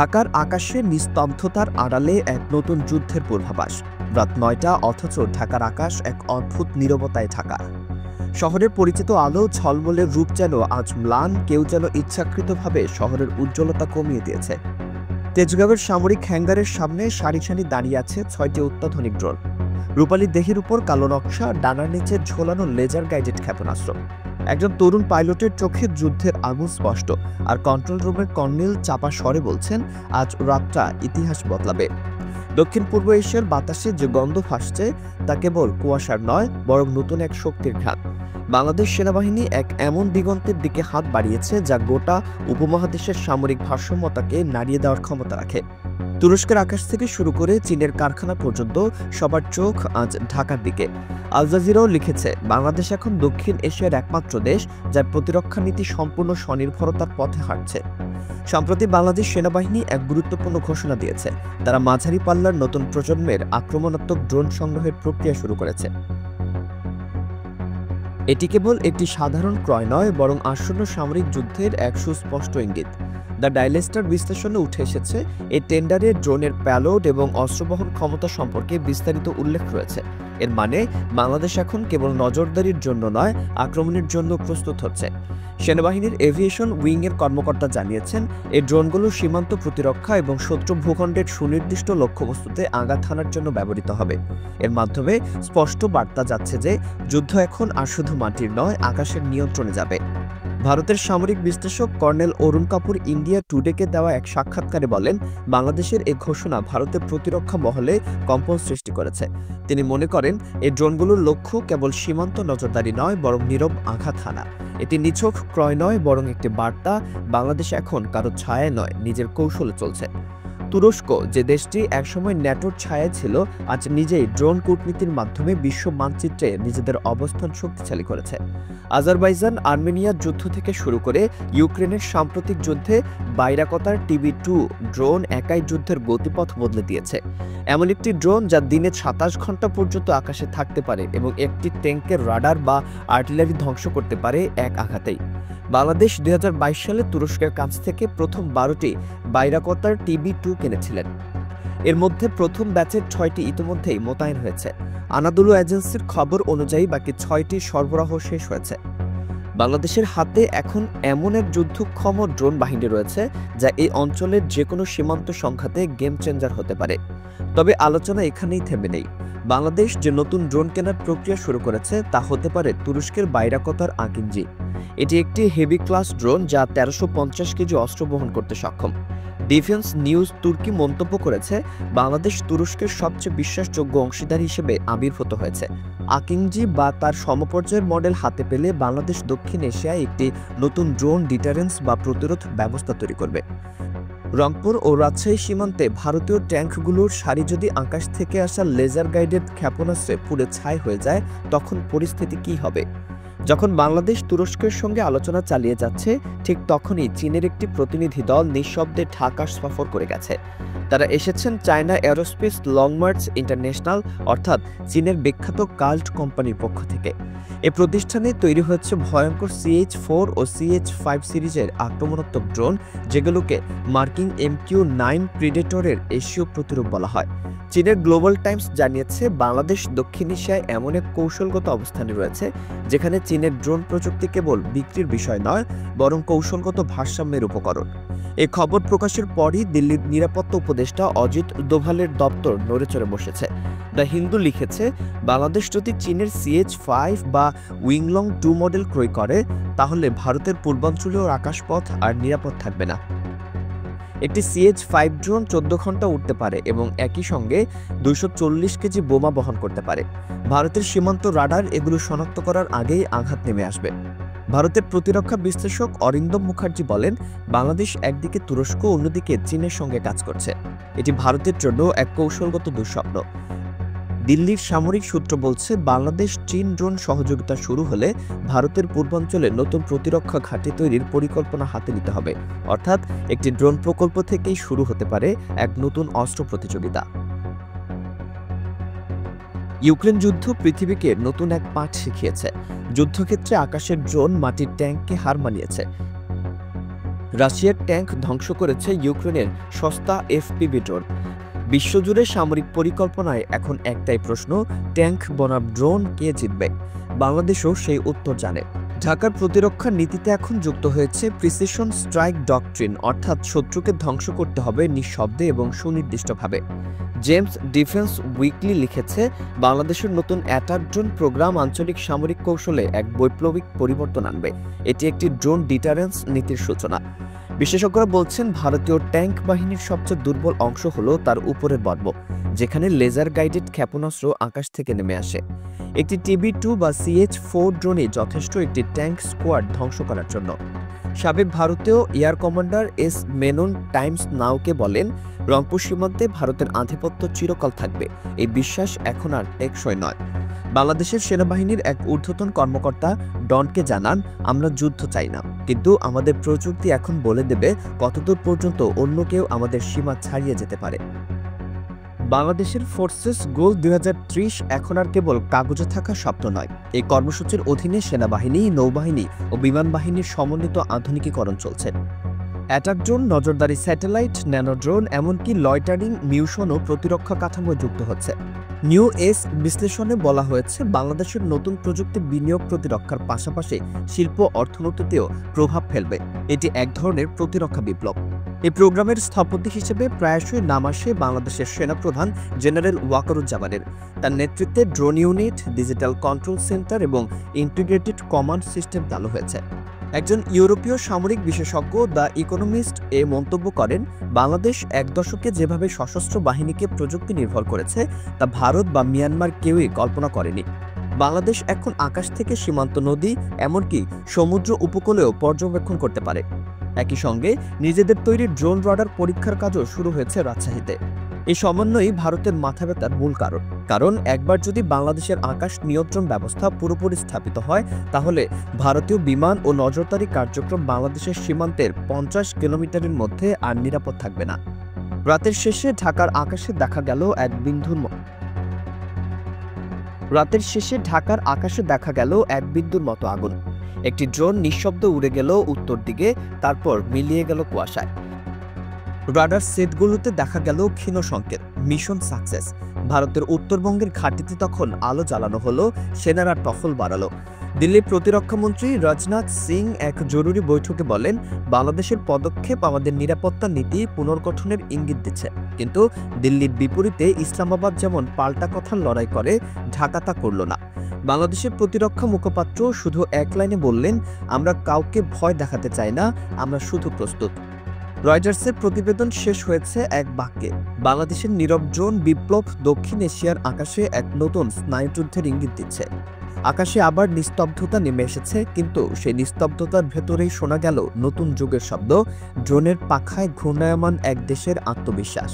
ঢাকার আকাশে নিস্তব্ধতার আড়ালে এক নতুন যুদ্ধের পূর্বাভাস। রাত ৯টা, অথচ ঢাকার আকাশ এক অদ্ভুত নীরবতায় ঢাকা। শহরের পরিচিত আলো ঝলমলের রূপ যেন আজ ম্লান, কেউ যেন ইচ্ছাকৃতভাবে শহরের উজ্জ্বলতা কমিয়ে দিয়েছে। তেজগাঁওয়ের সামরিক হ্যাঙ্গারের সামনে সারি সারি দাঁড়িয়ে আছে ৬টি অত্যাধুনিক ড্রোন। রূপালী দেহের উপর কালো নকশা, ডানার নিচে ঝোলানো লেজার গাইডেড ক্ষেপণাস্ত্র। একজন তরুণ পাইলটের চোখে যুদ্ধের আগুন স্পষ্ট, আর কন্ট্রোল রুমের কর্নেল চাপা স্বরে বলছেন, আজ রাতটা ইতিহাস বদলাবে। দক্ষিণ পূর্ব এশিয়ার বাতাসে যে গন্ধ ভাসছে তা কেবল কুয়াশার নয়, বরং নতুন এক শক্তির ঘ্রাণ। বাংলাদেশ সেনাবাহিনী এক এমন দিগন্তের দিকে হাত বাড়িয়েছে যা গোটা উপমহাদেশের সামরিক ভারসাম্যতাকে নাড়িয়ে দেওয়ার ক্ষমতা রাখে। তুরস্কের আকাশ থেকে শুরু করে চীনের কারখানা পর্যন্ত সবার চোখ আজ ঢাকার দিকে। আল জাজিরাও লিখেছে, বাংলাদেশ এখন দক্ষিণ এশিয়ার একমাত্র দেশ যার প্রতিরক্ষা নীতি সম্পূর্ণ স্বনির্ভরতার পথে হাঁটছে। সম্প্রতি বাংলাদেশ সেনাবাহিনী এক গুরুত্বপূর্ণ ঘোষণা দিয়েছে, তারা মাঝারি পাল্লার নতুন প্রজন্মের আক্রমণাত্মক ড্রোন সংগ্রহের প্রক্রিয়া শুরু করেছে। এটি কেবল একটি সাধারণ ক্রয় নয়, বরং আসন্ন সামরিক যুদ্ধের এক সুস্পষ্ট ইঙ্গিত। দ্য ডাইলেস্টার বিশ্লেষণে উঠে এসেছে, এই টেন্ডারে ড্রোনের প্যালোড এবং অস্ত্রবহন ক্ষমতা সম্পর্কে বিস্তারিত উল্লেখ রয়েছে। এর মানে বাংলাদেশ এখন কেবল নজরদারির জন্য নয়, আক্রমণের জন্য প্রস্তুত হচ্ছে। সেনাবাহিনীর এভিয়েশন উইংয়ের কর্মকর্তা জানিয়েছেন, এই ড্রোনগুলো সীমান্ত প্রতিরক্ষা এবং শত্রু ভূখণ্ডের সুনির্দিষ্ট লক্ষ্যবস্তুতে আঘাত হানার জন্য ব্যবহৃত হবে। এর মাধ্যমে স্পষ্ট বার্তা যাচ্ছে যে যুদ্ধ এখন আর শুধু মাটির নয়, আকাশের নিয়ন্ত্রণে যাবে। ভারতের সামরিক বিশ্লেষক কর্নেল অরুণ কাপুর ইন্ডিয়া টুডেকে দেওয়া এক সাক্ষাৎকারে বলেন, বাংলাদেশের এই ঘোষণা ভারতের প্রতিরক্ষা মহলে কম্পন সৃষ্টি করেছে। তিনি মনে করেন, এই ড্রোনগুলোর লক্ষ্য কেবল সীমান্ত নজরদারি নয়, বরং নীরব আঘাত হানা। এটি নিছক ক্রয় নয়, বরং একটি বার্তা, বাংলাদেশ এখন কারো ছায়ায় নয়, নিজের কৌশলে চলছে। তুরস্ক, যে দেশটি একসময় ন্যাটোর ছায়ায় ছিল, আজ নিজেই ড্রোন কূটনীতির মাধ্যমে বিশ্ব মানচিত্রে নিজেদের অবস্থান শক্তিশালী করেছে। আজারবাইজান আর্মেনিয়ার যুদ্ধ থেকে শুরু করে ইউক্রেনের সাম্প্রতিক যুদ্ধে বাইরাকতার TB2 ড্রোন একাই যুদ্ধের গতিপথ বদলে দিয়েছে। এমন একটি ড্রোন যা দিনে ২৭ ঘন্টা পর্যন্ত আকাশে থাকতে পারে এবং একটি ট্যাঙ্কের রাডার বা আর্টিলারি ধ্বংস করতে পারে এক আঘাতেই। বাংলাদেশ ২০২২ সালে তুরস্কের কাছ থেকে প্রথম ১২টি বাইরাকতার TB2 কিনেছিলেন। এর মধ্যে প্রথম ব্যাচের ৬টি ইতিমধ্যেই মোতায়েন হয়েছে। আনাদুলু এজেন্সির খবর অনুযায়ী বাকি ৬টি সরবরাহ শেষ হয়েছে। বাংলাদেশের হাতে এখন এমন এক যুদ্ধক্ষম ড্রোন বাহিনী রয়েছে যা এই অঞ্চলের যে কোনো সীমান্ত সংঘাতে গেম চেঞ্জার হতে পারে। তবে আলোচনা এখানেই থেমে নেই। বাংলাদেশ যে নতুন ড্রোন কেনার প্রক্রিয়া শুরু করেছে তা হতে পারে তুরস্কের বাইরাকতার আকিঞ্জি। এটি একটি হেভি ক্লাস ড্রোন যা ১৩৫০ কেজি অস্ত্র বহন করতে সক্ষম। ডিফেন্স নিউজ তুর্কি মন্তব্য করেছে, বাংলাদেশ তুরস্কের সবচেয়ে বিশ্বাসযোগ্য অংশীদার হিসেবে আবির্ভূত হয়েছে। আকিঞ্জি বা তার সমপর্যায়ের মডেল হাতে পেলে বাংলাদেশ দক্ষিণ এশিয়ায় একটি নতুন ড্রোন ডিটারেন্স বা প্রতিরোধ ব্যবস্থা তৈরি করবে। রংপুর ও রাজশাহী সীমান্তে ভারতীয় ট্যাঙ্কগুলোর সারি যদি আকাশ থেকে আসা লেজার গাইডেড ক্ষেপণাস্ত্রে পুড়ে ছাই হয়ে যায়, তখন পরিস্থিতি কী হবে? যখন বাংলাদেশ তুরস্কের সঙ্গে আলোচনা চালিয়ে যাচ্ছে, ঠিক তখনই চীনের একটি প্রতিনিধি দল নিঃশব্দে ঢাকা সফর করে গেছে। তারা এসেছেন China aerospace long March international, অর্থাৎ চীনের বিখ্যাত কাল্ট কোম্পানির পক্ষ থেকে। এ প্রতিষ্ঠানে তৈরি হচ্ছে ভয়ঙ্কর CH-4 ও CH-5 সিরিজের আক্রমণাত্মক ড্রোন, যেগুলোকে মার্কিন MQ-9 প্রিডেটরের এশীয় প্রতিরূপ বলা হয়। চীনের গ্লোবাল টাইমস জানিয়েছে, বাংলাদেশ দক্ষিণ এশিয়ায় এমন এক কৌশলগত অবস্থানে রয়েছে যেখানে চীনের ড্রোন প্রযুক্তি কেবল বিক্রির বিষয় নয়, বরং কৌশলগত ভারসাম্যের উপকরণ। এই খবর প্রকাশের পরই দিল্লির নিরাপত্তা উপদেষ্টা অজিত দোভালের দপ্তর নড়েচড়ে বসেছে। দ্য হিন্দু লিখেছে, বাংলাদেশ যদি চীনের CH-5 বা উইংলং 2 মডেল ক্রয় করে, তাহলে ভারতের পূর্বাঞ্চলীয় আকাশপথ আর নিরাপদ থাকবে না। একটি CH-5 ড্রোন 14 ঘন্টা উঠতে পারে এবং একই সঙ্গে 240 কেজি বোমা বহন করতে পারে। ভারতের সীমান্ত রাডার এগুলো শনাক্ত করার আগেই আঘাত নেমে আসবে। ভারতের প্রতিরক্ষা বিশ্লেষক অরিন্দম মুখার্জি বলেন, বাংলাদেশ একদিকে তুরস্ক, অন্যদিকে চীনের সঙ্গে কাজ করছে। এটি ভারতের জন্য এক কৌশলগত দুঃস্বপ্ন। দিল্লির সামরিক সূত্র বলছে, বাংলাদেশ চীন ড্রোন সহযোগিতা শুরু হলে ভারতের পূর্বাঞ্চলে নতুন প্রতিরক্ষা ঘাঁটি তৈরির পরিকল্পনা হাতে নিতে হবে। অর্থাৎ একটি ড্রোন প্রকল্প থেকেই শুরু হতে পারে এক নতুন অস্ত্র প্রতিযোগিতা। ইউক্রেন যুদ্ধ পৃথিবীকে নতুন এক পাঠ শিখিয়েছে। যুদ্ধক্ষেত্রে আকাশের ড্রোন মাটির ট্যাঙ্ককে হার মানিয়েছে। রাশিয়ার ট্যাঙ্ক ধ্বংস করেছে ইউক্রেনের সস্তা এফপিভি ড্রোন। বিশ্বজুড়ে সামরিক পরিকল্পনায় এখন একটাই প্রশ্ন, ট্যাঙ্ক বনাম ড্রোন কে জিতবে? বাংলাদেশও সেই উত্তর জানে। ঢাকার প্রতিরক্ষা নীতিতে এখন যুক্ত হয়েছে প্রিসিশন স্ট্রাইক ডকট্রিন, অর্থাৎ শত্রুকে ধ্বংস করতে হবে নিঃশব্দে এবং সুনির্দিষ্টভাবে। জেমস ডিফেন্স উইকলি লিখেছে, বাংলাদেশের নতুন অ্যাটাক ড্রোন প্রোগ্রাম আঞ্চলিক সামরিক কৌশলে এক বৈপ্লবিক পরিবর্তন আনবে। এটি একটি ড্রোন ডিটারেন্স নীতির সূচনা। বিশেষজ্ঞরা বলছেন, ভারতীয় ট্যাঙ্ক বাহিনীর সবচেয়ে দুর্বল অংশ হল তার উপরের বর্ম, যেখানে লেজার গাইডেড ক্ষেপণাস্ত্র আকাশ থেকে নেমে আসে। একটি TB2 বা CH-4 ড্রোনই যথেষ্ট একটি ট্যাঙ্ক স্কোয়াড ধ্বংস করার জন্য। সাবেক ভারতীয় air commander S Menon Times নাওকে বলেন, রংপুর সীমান্তে ভারতের আধিপত্য চিরকাল থাকবে। এই বিশ্বাস এখন আর টেকসই নয়। বাংলাদেশের সেনাবাহিনীর এক ঊর্ধ্বতন কর্মকর্তা ডনকে জানান, আমরা যুদ্ধ চাই না, কিন্তু আমাদের প্রযুক্তি এখন বলে দেবে কতদূর পর্যন্ত অন্য কেউ আমাদের সীমা ছাড়িয়ে যেতে পারে। বাংলাদেশের ফোর্সেস গোল 2030 এখন আর কেবল কাগজে থাকা শব্দ নয়। এই কর্মসূচির অধীনে সেনাবাহিনী, নৌবাহিনী ও বিমান বাহিনীর সমন্বিত আধুনিকীকরণ চলছে। অ্যাটাক ড্রোন, নজরদারি স্যাটেলাইট, ন্যানো ড্রোন, এমনকি লয়টারিং মিউশনও প্রতিরক্ষা কাঠামোয় যুক্ত হচ্ছে। নিউ এজ বিশ্লেষণে বলা হয়েছে, বাংলাদেশের নতুন প্রযুক্তি বিনিয়োগ প্রতিরক্ষার পাশাপাশি শিল্প অর্থনীতিতেও প্রভাব ফেলবে। এটি এক ধরনের প্রতিরক্ষা বিপ্লব। এই প্রোগ্রামের স্থপতি হিসেবে প্রায়শই নাম আসে বাংলাদেশের সেনাপ্রধান জেনারেল ওয়াকারুজ্জামানের। তার নেতৃত্বে drone unit, digital control centre এবং ইন্টিগ্রেটেড কমান্ড সিস্টেম চালু হয়েছে। একজন ইউরোপীয় সামরিক বিশেষজ্ঞ দ্য ইকোনমিস্ট মন্তব্য করেন, বাংলাদেশ এক দশকে যেভাবে সশস্ত্র বাহিনীকে প্রযুক্তি নির্ভর করেছে তা ভারত বা মিয়ানমার কেউই কল্পনা করেনি। বাংলাদেশ এখন আকাশ থেকে সীমান্ত নদী, এমনকি সমুদ্র উপকূলেও পর্যবেক্ষণ করতে পারে। একই সঙ্গে নিজেদের তৈরি ড্রোন রাডার পরীক্ষার কাজও শুরু হয়েছে রাজশাহীতে। এই সমন্বয়ই ভারতের মাথা ব্যথার মূল কারণ একবার যদি বাংলাদেশের আকাশ নিয়ন্ত্রণ ব্যবস্থা পুরোপুরি স্থাপিত হয়, তাহলে ভারতীয় বিমান ও নজরদারি কার্যক্রম বাংলাদেশের সীমান্তের 50 কিলোমিটারের মধ্যে আর নিরাপদ থাকবে না। রাতের শেষে ঢাকার আকাশে দেখা গেল এক বিন্দুর মতো আগুন। একটি ড্রোন নিঃশব্দে উড়ে গেল উত্তর দিকে, তারপর মিলিয়ে গেল কুয়াশায়। রাডার সেটগুলোতে দেখা গেল ক্ষীণ সংকেত, মিশন সাকসেস। ভারতের উত্তরবঙ্গের ঘাঁটিতে তখন আলো জ্বালানো হলো, সেনারা টহল বাড়ালো। দিল্লির প্রতিরক্ষামন্ত্রী রাজনাথ সিং এক জরুরি বৈঠকে বলেন, বাংলাদেশের পদক্ষেপ আমাদের নিরাপত্তা নীতি পুনর্গঠনের ইঙ্গিত দিচ্ছে। কিন্তু দিল্লির বিপরীতে ইসলামাবাদ যেমন পাল্টা কথার লড়াই করে, ঢাকা তা করল না। বাংলাদেশের প্রতিরক্ষা মুখপাত্র শুধু এক লাইনে বললেন, আমরা কাউকে ভয় দেখাতে চাই না, আমরা শুধু প্রস্তুত। রয়টার্সের প্রতিবেদন শেষ হয়েছে এক বাক্যে, বাংলাদেশের নীরব ড্রোন বিপ্লব দক্ষিণ এশিয়ার আকাশে এক নতুন স্নায়ুযুদ্ধের ইঙ্গিত দিচ্ছে। আকাশে আবার নিস্তব্ধতা নেমে এসেছে, কিন্তু সেই নিস্তব্ধতার ভেতরেই শোনা গেল নতুন যুগের শব্দ, ড্রোনের পাখায় ঘূর্ণায়মান এক দেশের আত্মবিশ্বাস।